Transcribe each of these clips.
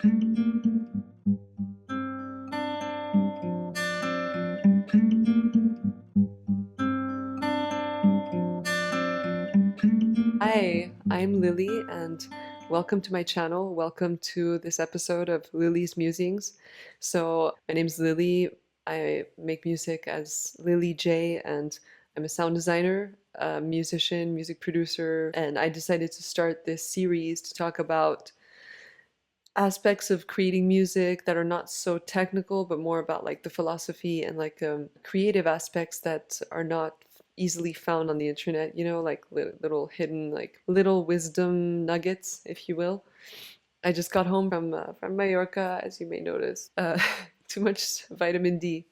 Hi, I'm Lily and welcome to my channel. Welcome to this episode of Lily's Musings. So my name's Lily. I make music as Lyli J and I'm a sound designer, a musician, music producer, and I decided to start this series to talk about aspects of creating music that are not so technical but more about like the philosophy and like creative aspects that are not easily found on the internet, you know, like little hidden, like little wisdom nuggets, if you will. I just got home from Mallorca, as you may notice. Too much vitamin D,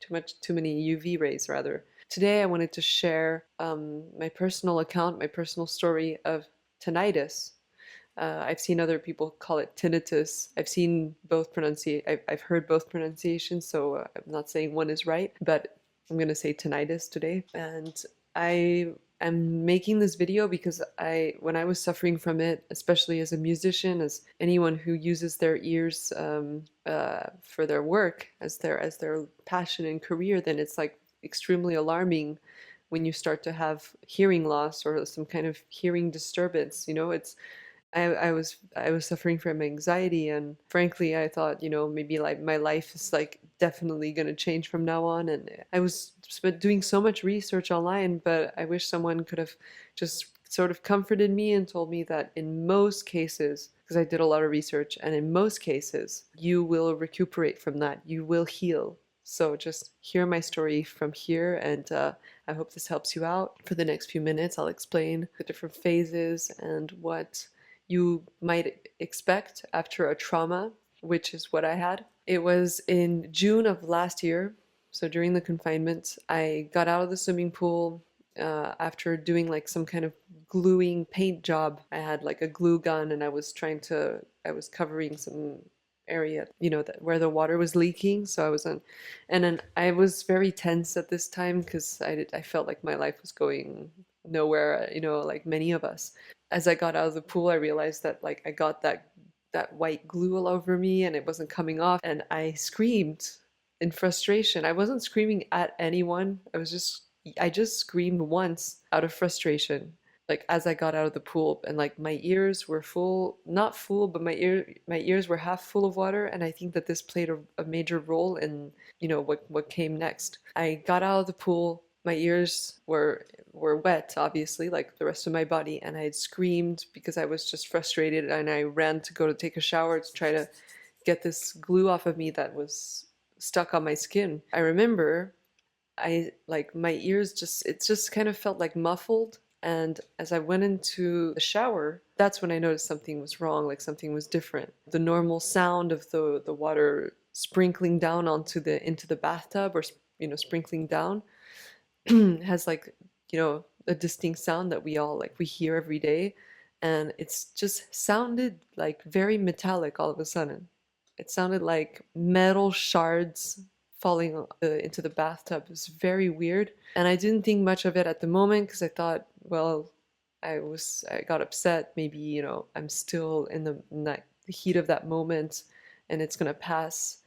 too many UV rays rather. Today I wanted to share my personal account, my personal story of tinnitus. I've seen other people call it tinnitus. I've heard both pronunciations, so I'm not saying one is right, but I'm gonna say tinnitus today. And I am making this video because when I was suffering from it, especially as a musician, as anyone who uses their ears for their work, as their passion and career, then it's like extremely alarming when you start to have hearing loss or some kind of hearing disturbance. You know, I was suffering from anxiety, and frankly I thought, you know, maybe like my life is like definitely going to change from now on. And I was doing so much research online, but I wish someone could have just sort of comforted me and told me that in most cases, because I did a lot of research, and in most cases you will recuperate from that, you will heal. So just hear my story from here, and I hope this helps you out. For the next few minutes I'll explain the different phases and what you might expect after a trauma, which is what I had. It was in June of last year, so during the confinement. I got out of the swimming pool after doing like some kind of gluing paint job. I had like a glue gun and I was covering some area, you know, where the water was leaking. So I was on, and then I was very tense at this time because I felt like my life was going nowhere, you know, like many of us. As I got out of the pool, I realized that like I got that white glue all over me and it wasn't coming off, and I screamed in frustration. I wasn't screaming at anyone. I just screamed once out of frustration, like as I got out of the pool, and like my ears were full, not full, but my ears were half full of water, and I think that this played a major role in, you know, what came next. I got out of the pool, my ears were wet, obviously, like the rest of my body, and I had screamed because I was just frustrated, and I ran to go to take a shower to try to get this glue off of me that was stuck on my skin. I remember my ears it just kind of felt like muffled, and as I went into the shower, that's when I noticed something was wrong, like something was different. The normal sound of the water sprinkling down into the bathtub, or, you know, sprinkling down, has like, you know, a distinct sound that we hear every day, and it's just sounded like very metallic all of a sudden. It sounded like metal shards falling into the bathtub. It was very weird, and I didn't think much of it at the moment because I thought, well, I got upset. Maybe, you know, I'm still in the heat of that moment, and it's gonna pass.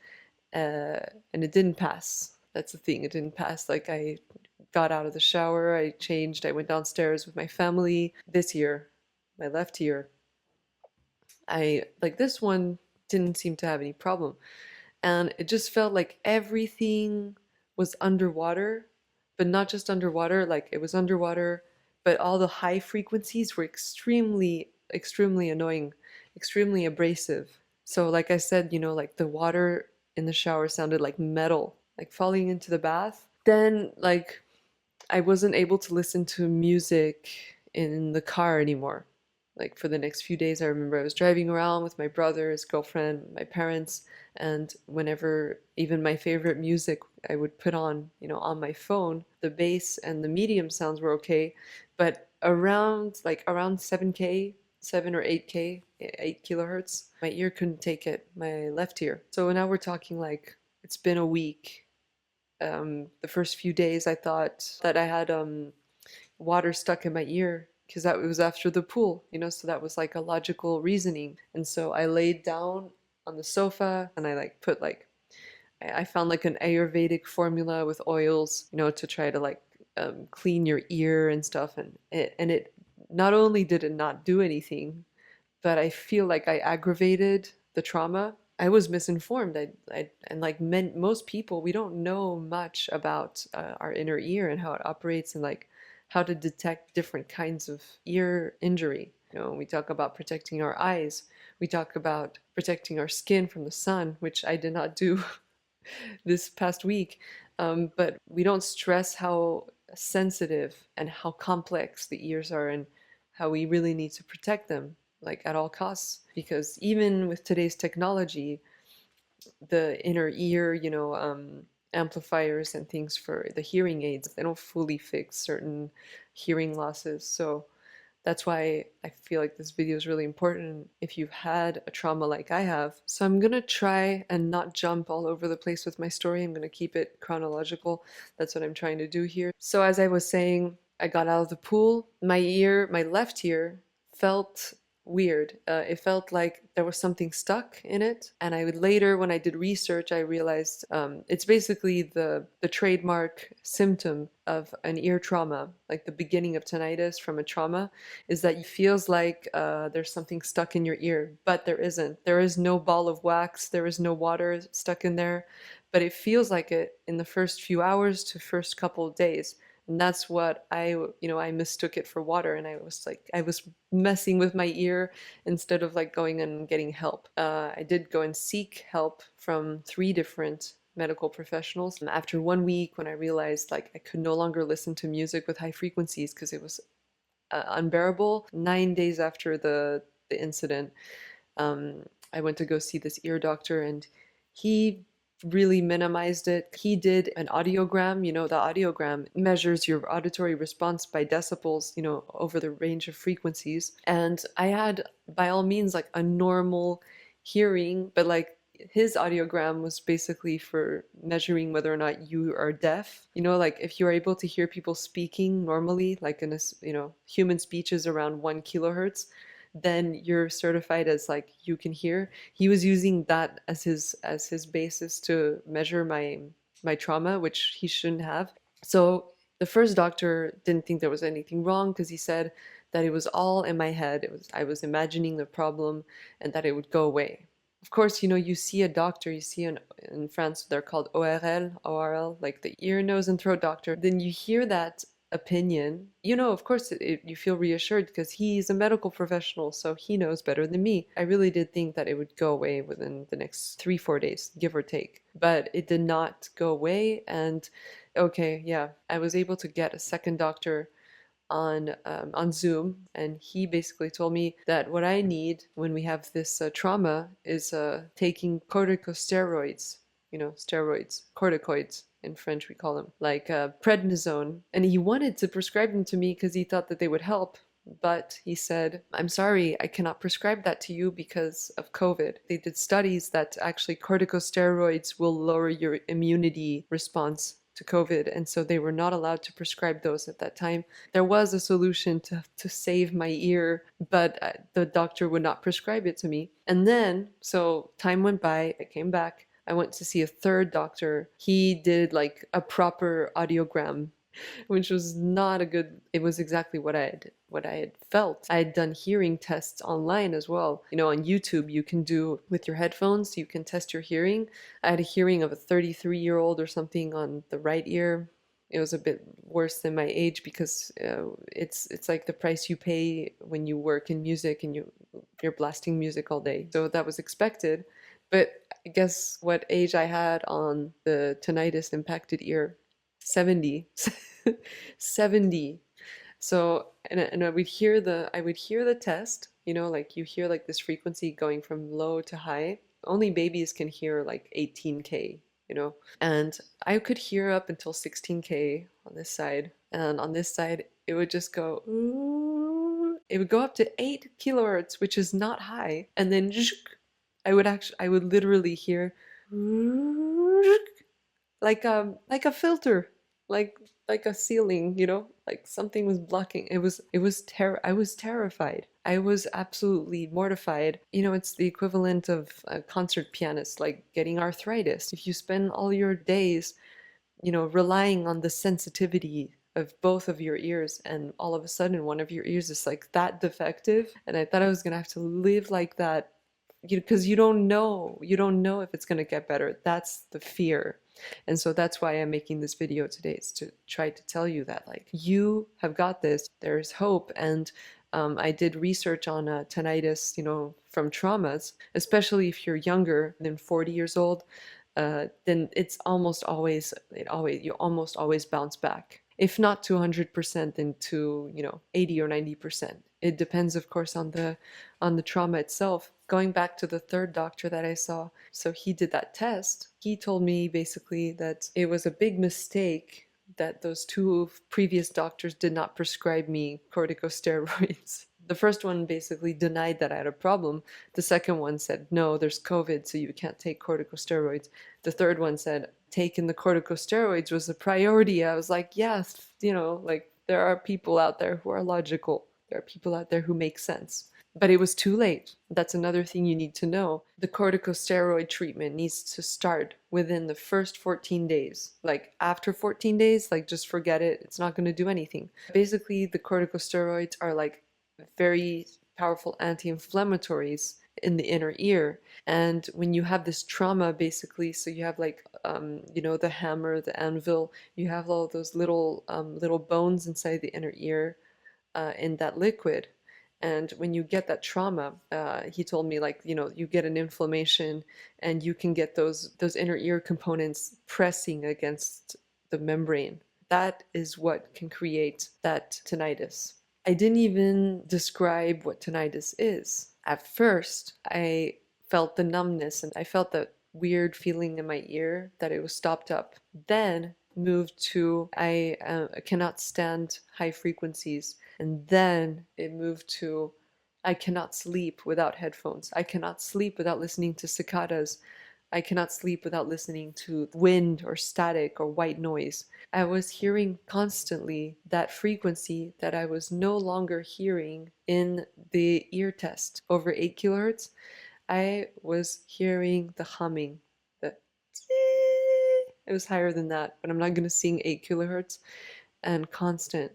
And it didn't pass. That's the thing. It didn't pass. Like, I got out of the shower, I changed, I went downstairs with my family. This year, my left ear, this one didn't seem to have any problem. And it just felt like everything was underwater, but not just underwater, like it was underwater, but all the high frequencies were extremely, extremely annoying, extremely abrasive. So like I said, you know, like the water in the shower sounded like metal, like falling into the bath. Then, like, I wasn't able to listen to music in the car anymore. Like for the next few days, I remember I was driving around with my brother, his girlfriend, my parents, and whenever even my favorite music I would put on, you know, on my phone, the bass and the medium sounds were okay, but around 7K, 7 or 8K, 8 kilohertz, my ear couldn't take it, my left ear. So now we're talking like it's been a week. The first few days I thought that I had water stuck in my ear because that was after the pool, you know, so that was like a logical reasoning. And so I laid down on the sofa, and I like put like I found like an Ayurvedic formula with oils, you know, to try to like clean your ear and stuff, and it not only did it not do anything, but I feel like I aggravated the trauma. I was misinformed. And like most people, we don't know much about our inner ear and how it operates and like how to detect different kinds of ear injury. You know, we talk about protecting our eyes. We talk about protecting our skin from the sun, which I did not do this past week. But we don't stress how sensitive and how complex the ears are and how we really need to protect them, like at all costs. Because even with today's technology, the inner ear, you know, amplifiers and things for the hearing aids, they don't fully fix certain hearing losses. So that's why I feel like this video is really important if you've had a trauma like I have. So I'm gonna try and not jump all over the place with my story. I'm gonna keep it chronological. That's what I'm trying to do here. So as I was saying, I got out of the pool. My ear, my left ear, felt weird. It felt like there was something stuck in it. And I would later, when I did research, I realized it's basically the trademark symptom of an ear trauma, like the beginning of tinnitus from a trauma, is that it feels like there's something stuck in your ear, but there isn't. There is no ball of wax, there is no water stuck in there, but it feels like it in the first few hours to first couple of days. And that's what I mistook it for water, and I was messing with my ear instead of like going and getting help. I did go and seek help from 3 different medical professionals. And after 1 week, when I realized like I could no longer listen to music with high frequencies because it was unbearable, 9 days after the incident, I went to go see this ear doctor, and he really minimized it. He did an audiogram. You know, the audiogram measures your auditory response by decibels, you know, over the range of frequencies. And I had, by all means, like a normal hearing, but like his audiogram was basically for measuring whether or not you are deaf. You know, like if you're able to hear people speaking normally, like in a, you know, human speech is around 1 kilohertz, then you're certified as like you can hear. He was using that as his basis to measure my trauma, which he shouldn't have. So the first doctor didn't think there was anything wrong because he said that it was all in my head. I was imagining the problem and that it would go away. Of course, you know, you see a doctor, you see in France, they're called ORL, like the ear, nose, and throat doctor. Then you hear that opinion, you know, of course you feel reassured because he's a medical professional, so he knows better than me. I really did think that it would go away within the next 3-4 days, give or take, but it did not go away. And okay, yeah, I was able to get a second doctor on Zoom, and he basically told me that what I need when we have this trauma is taking corticosteroids, you know, steroids, corticoids in French we call them, like prednisone. And he wanted to prescribe them to me because he thought that they would help. But he said, I'm sorry, I cannot prescribe that to you because of COVID. They did studies that actually corticosteroids will lower your immunity response to COVID, and so they were not allowed to prescribe those at that time. There was a solution to save my ear, but the doctor would not prescribe it to me. And then, so time went by, I came back, I went to see a third doctor. He did like a proper audiogram, which was not a good, it was exactly what I had felt. I had done hearing tests online as well. You know, on YouTube, you can do with your headphones, you can test your hearing. I had a hearing of a 33-year-old or something on the right ear. It was a bit worse than my age because it's like the price you pay when you work in music and you're blasting music all day. So that was expected. But guess what age I had on the tinnitus impacted ear? 70. 70. So and I would hear the test, you know, like you hear like this frequency going from low to high. Only babies can hear like 18K, you know. And I could hear up until 16K on this side. And on this side it would just go ooh. It would go up to 8 kilohertz, which is not high. And then I would literally hear like a filter, like like a ceiling, you know, like something was blocking. I was terrified. I was absolutely mortified. You know, it's the equivalent of a concert pianist like getting arthritis. If you spend all your days, you know, relying on the sensitivity of both of your ears, and all of a sudden one of your ears is like that defective, and I thought I was gonna have to live like that, because you don't know if it's gonna get better. That's the fear. And so that's why I'm making this video today, is to try to tell you that, like, you have got this, there's hope. And I did research on tinnitus, you know, from traumas, especially if you're younger than 40 years old. Then it's almost always, you almost always bounce back. If not to 100%, then to, you know, 80 or 90%. It depends, of course, on the trauma itself. Going back to the third doctor that I saw, so he did that test. He told me basically that it was a big mistake that those two previous doctors did not prescribe me corticosteroids. The first one basically denied that I had a problem. The second one said, no, there's COVID, so you can't take corticosteroids. The third one said, taking the corticosteroids was a priority. I was like, yes, you know, like, there are people out there who are logical. There are people out there who make sense. But it was too late. That's another thing you need to know. The corticosteroid treatment needs to start within the first 14 days. Like, after 14 days, like, just forget it. It's not going to do anything. Basically, the corticosteroids are like very powerful anti-inflammatories in the inner ear. And when you have this trauma, basically, so you have like, you know, the hammer, the anvil, you have all those little bones inside the inner ear, in that liquid. And when you get that trauma, he told me, like, you know, you get an inflammation, and you can get those inner ear components pressing against the membrane. That is what can create that tinnitus. I didn't even describe what tinnitus is. At first, I felt the numbness, and I felt that weird feeling in my ear that it was stopped up. Then moved to I cannot stand high frequencies. And then it moved to I cannot sleep without headphones. I cannot sleep without listening to cicadas. I cannot sleep without listening to wind or static or white noise. I was hearing constantly that frequency that I was no longer hearing in the ear test over 8 kilohertz. I was hearing the humming, the it was higher than that, but I'm not going to sing 8 kilohertz, and constant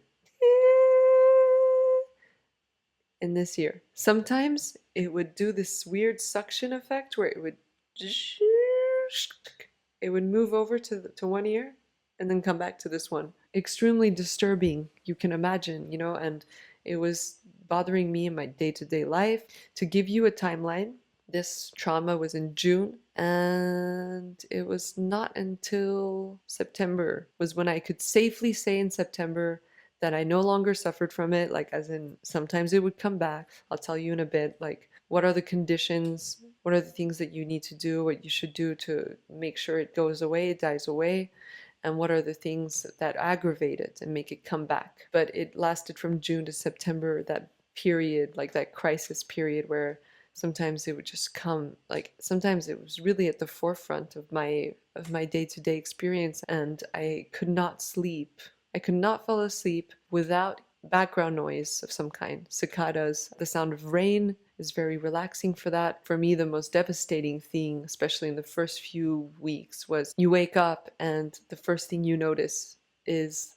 in this ear. Sometimes it would do this weird suction effect where it would move over to one ear and then come back to this one. Extremely disturbing, you can imagine, you know, and it was bothering me in my day-to-day life. To give you a timeline, this trauma was in June, and it was not until September was when I could safely say in September that I no longer suffered from it, like, as in sometimes it would come back. I'll tell you in a bit, like, what are the conditions, what are the things that you need to do, what you should do to make sure it goes away, it dies away, and what are the things that aggravate it and make it come back. But it lasted from June to September, that period, like that crisis period where sometimes it would just come, like, sometimes it was really at the forefront of my day-to-day experience, and I could not sleep. I could not fall asleep without background noise of some kind. Cicadas, the sound of rain is very relaxing for that. For me, the most devastating thing, especially in the first few weeks, was you wake up and the first thing you notice is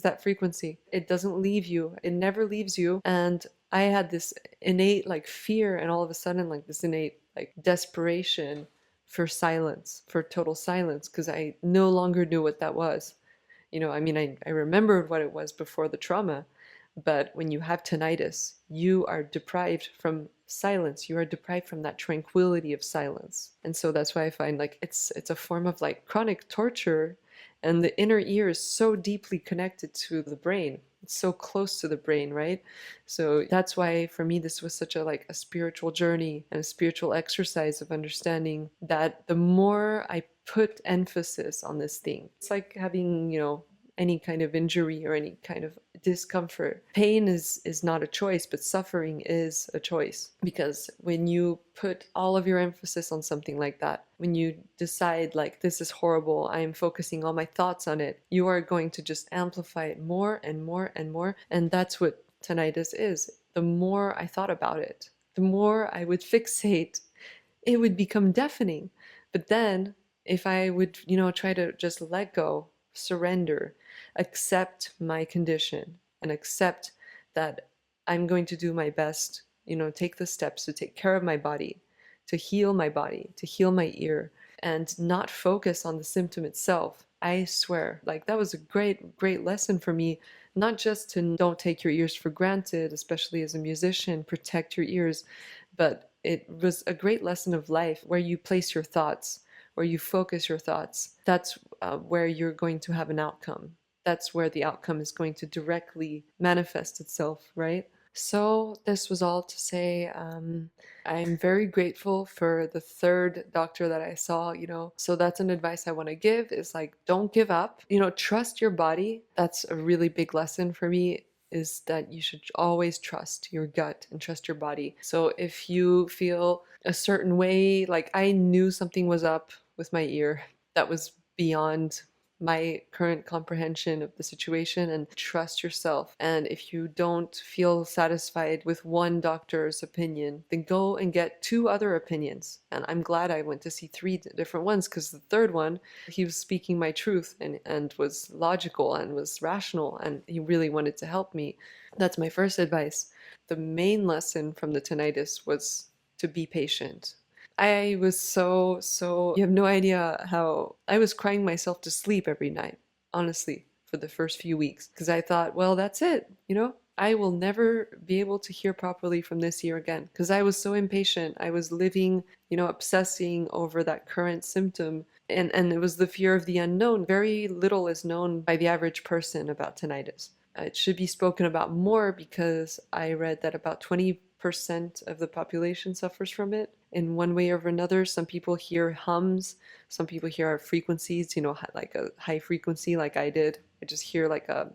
that frequency. It doesn't leave you. It never leaves you. And I had this innate, like, fear, and all of a sudden, like, this innate, like, desperation for silence, for total silence, because I no longer knew what that was. You know, I mean, I remembered what it was before the trauma, but when you have tinnitus, you are deprived from silence. You are deprived from that tranquility of silence. And so that's why I find, like, it's a form of, like, chronic torture, and the inner ear is so deeply connected to the brain. It's so close to the brain, right? So that's why for me this was such a, like, a spiritual journey and a spiritual exercise of understanding that the more I put emphasis on this thing, it's like having, you know, any kind of injury or any kind of discomfort. Pain is not a choice, but suffering is a choice. Because when you put all of your emphasis on something like that, when you decide like, this is horrible, I am focusing all my thoughts on it, you are going to just amplify it more and more and more. And that's what tinnitus is. The more I thought about it, the more I would fixate, it would become deafening. But then if I would, try to just let go, surrender, accept my condition, and accept that I'm going to do my best, take the steps to take care of my body, to heal my body, to heal my ear, and not focus on the symptom itself. I swear, like, that was a great lesson for me. Not just to don't take your ears for granted, especially as a musician, protect your ears, but it was a great lesson of life where you place your thoughts, where you focus your thoughts. That's where you're going to have an outcome. That's where the outcome is going to directly manifest itself, right? So this was all to say, I'm very grateful for the third doctor that I saw, so that's an advice I want to give, is like, don't give up, trust your body. That's a really big lesson for me, is that you should always trust your gut and trust your body. So if you feel a certain way, like I knew something was up with my ear that was beyond my current comprehension of the situation, and trust yourself. And if you don't feel satisfied with one doctor's opinion, then go and get 2 other opinions. And I'm glad I went to see 3 different ones, because the third one, he was speaking my truth and was logical and was rational, and he really wanted to help me. That's my first advice. The main lesson from the tinnitus was to be patient. I was so, you have no idea how I was crying myself to sleep every night, honestly, for the first few weeks, because I thought, well, that's it, I will never be able to hear properly from this year again, because I was so impatient. I was living, obsessing over that current symptom, and it was the fear of the unknown. Very little is known by the average person about tinnitus. It should be spoken about more, because I read that about 20% of the population suffers from it in one way or another. Some people hear hums, some people hear frequencies, like a high frequency like I did. I just hear like a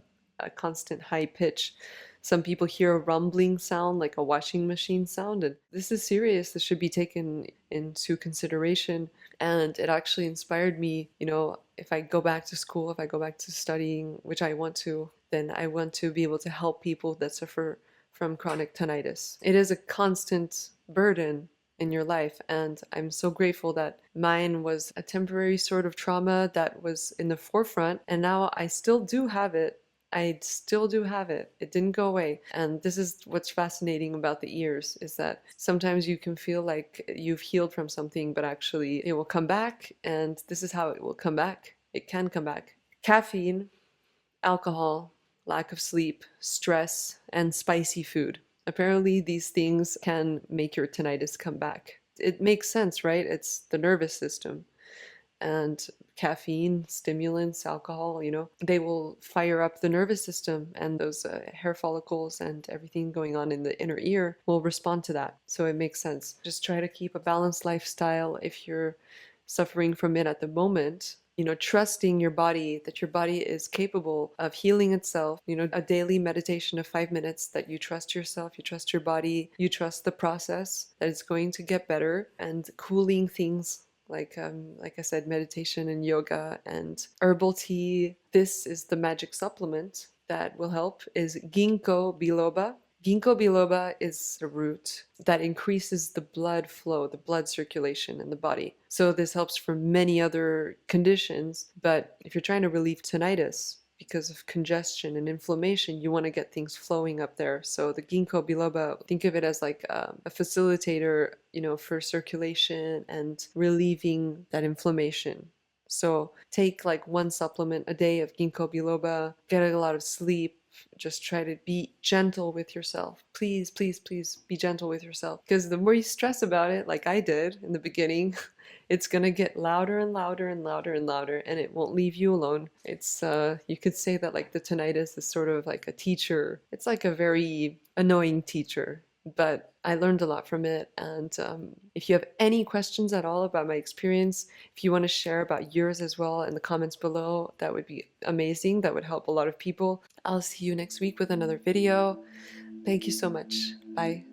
constant high pitch. Some people hear a rumbling sound like a washing machine sound, and this is serious. This should be taken into consideration. And it actually inspired me, if I go back to school, if I go back to studying, which I want to, then I want to be able to help people that suffer from chronic tinnitus. It is a constant burden in your life, and I'm so grateful that mine was a temporary sort of trauma that was in the forefront, and now I still do have it. I still do have it. It didn't go away. And this is what's fascinating about the ears, is that sometimes you can feel like you've healed from something, but actually it will come back, and this is how it will come back. It can come back. Caffeine, alcohol, lack of sleep, stress, and spicy food. Apparently these things can make your tinnitus come back. It makes sense, right? It's the nervous system. And caffeine, stimulants, alcohol, they will fire up the nervous system, and those hair follicles and everything going on in the inner ear will respond to that. So it makes sense. Just try to keep a balanced lifestyle if you're suffering from it at the moment. Trusting your body, that your body is capable of healing itself. A daily meditation of 5 minutes, that you trust yourself, you trust your body, you trust the process, that it's going to get better. And cooling things like I said, meditation and yoga and herbal tea. This is the magic supplement that will help, is ginkgo biloba. Ginkgo biloba is a root that increases the blood flow, the blood circulation in the body. So this helps for many other conditions, but if you're trying to relieve tinnitus because of congestion and inflammation, you want to get things flowing up there. So the ginkgo biloba, think of it as like a facilitator, for circulation and relieving that inflammation. So take like 1 supplement a day of ginkgo biloba, get a lot of sleep. Just try to be gentle with yourself. Please, please, please be gentle with yourself. Because the more you stress about it, like I did in the beginning, it's going to get louder and louder and louder and louder, and it won't leave you alone. It's, you could say that like the tinnitus is sort of like a teacher. It's like a very annoying teacher. but I learned a lot from it. And if you have any questions at all about my experience, if you want to share about yours as well in the comments below, that would be amazing. That would help a lot of people. I'll see you next week with another video. Thank you so much. Bye.